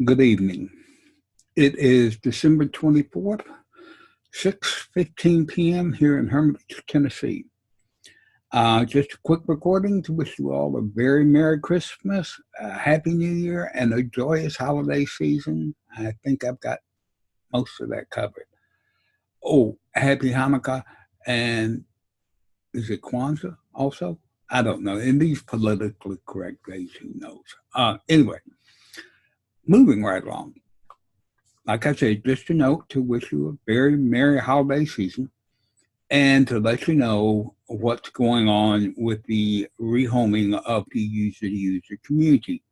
Good evening. It is December 24th, 6:15 p.m. here in Hermitage, Tennessee. Just a quick recording to wish you all a very Merry Christmas, a Happy New Year, and a joyous holiday season. I think I've got most of that covered. Oh, Happy Hanukkah, and is it Kwanzaa also? I don't know. In these politically correct days, who knows? Anyway, moving right along. Like I said, just a note to wish you a very merry holiday season and to let you know what's going on with the rehoming of the user-to-user community.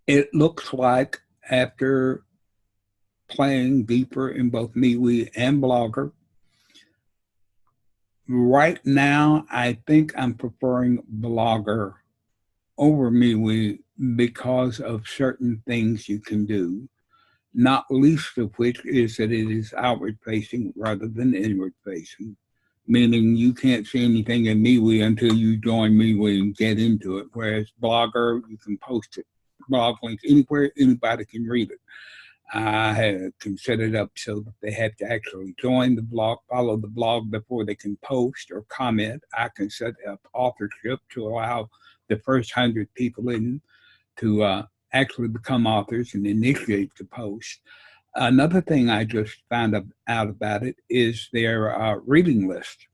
It looks like after playing deeper in both MeWe and Blogger, right now I think I'm preferring Blogger over MeWe because of certain things you can do. Not least of which is that it is outward-facing rather than inward-facing, meaning you can't see anything in MeWe until you join MeWe and get into it, whereas Blogger, you can post it. Blog links anywhere, anybody can read it. I can set it up so that they have to actually join the blog, follow the blog before they can post or comment. I can set up authorship to allow the first 100 people in to actually become authors and initiate the post. Another thing I just found out about it is their reading list.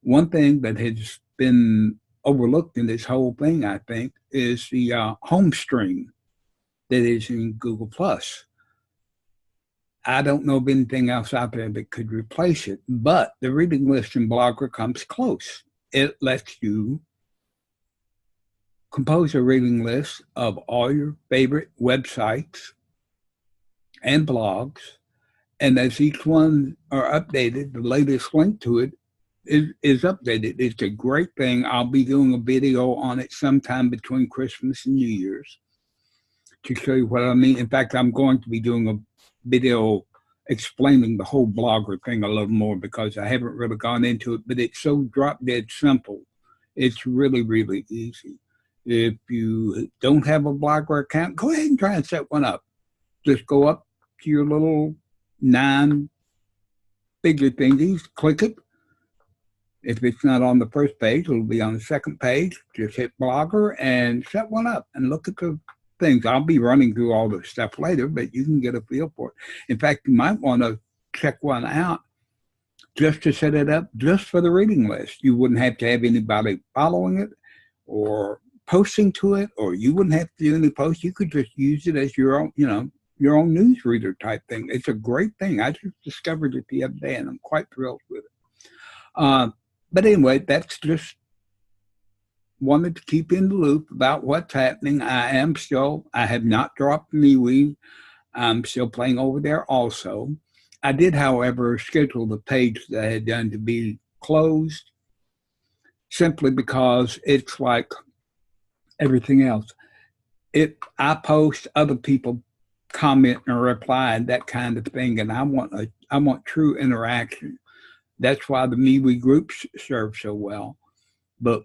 One thing that has been overlooked in this whole thing, I think, is the home stream that is in Google+. I don't know of anything else out there that could replace it, but the reading list in Blogger comes close. It lets you compose a reading list of all your favorite websites and blogs, and as each one are updated, the latest link to it is updated. It's a great thing. I'll be doing a video on it sometime between Christmas and New Year's to show you what I mean. In fact, I'm going to be doing a video explaining the whole Blogger thing a little more because I haven't really gone into it, but it's so drop dead simple. It's really, really easy. If you don't have a Blogger account, go ahead and try and set one up. Just go up to your little 9-figure thingies, click it. If it's not on the first page, it'll be on the second page. Just hit Blogger and set one up and look at the things. I'll be running through all the stuff later, but you can get a feel for it. In fact, you might want to check one out just to set it up just for the reading list. You wouldn't have to have anybody following it or posting to it, or you wouldn't have to do any posts. You could just use it as your own, your own newsreader type thing. It's a great thing. I just discovered it the other day, and I'm quite thrilled with it. But anyway, that's just wanted to keep in the loop about what's happening. I have not dropped MeWe. I'm still playing over there also. I did, however, schedule the page that I had done to be closed simply because it's like everything else. I post, other people comment or reply, that kind of thing, and I want true interaction. That's why the MeWe groups serve so well. But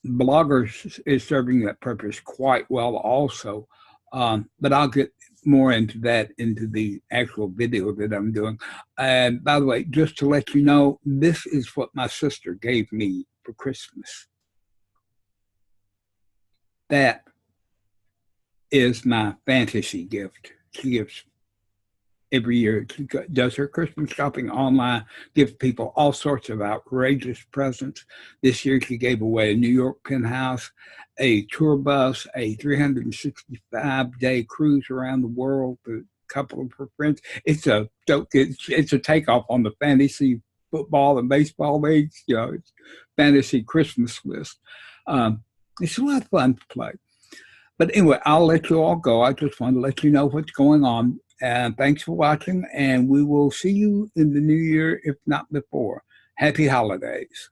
Blogger is serving that purpose quite well also. But I'll get more into that into the actual video that I'm doing. And by the way, just to let you know, this is what my sister gave me for Christmas. That is my fantasy gift. She gives every year. She does her Christmas shopping online, gives people all sorts of outrageous presents. This year she gave away a New York penthouse, a tour bus, a 365-day cruise around the world to a couple of her friends. It's a takeoff on the fantasy football and baseball leagues, it's fantasy Christmas list. It's a lot of fun to play. But anyway, I'll let you all go. I just want to let you know what's going on. And thanks for watching, and we will see you in the new year, if not before. Happy holidays.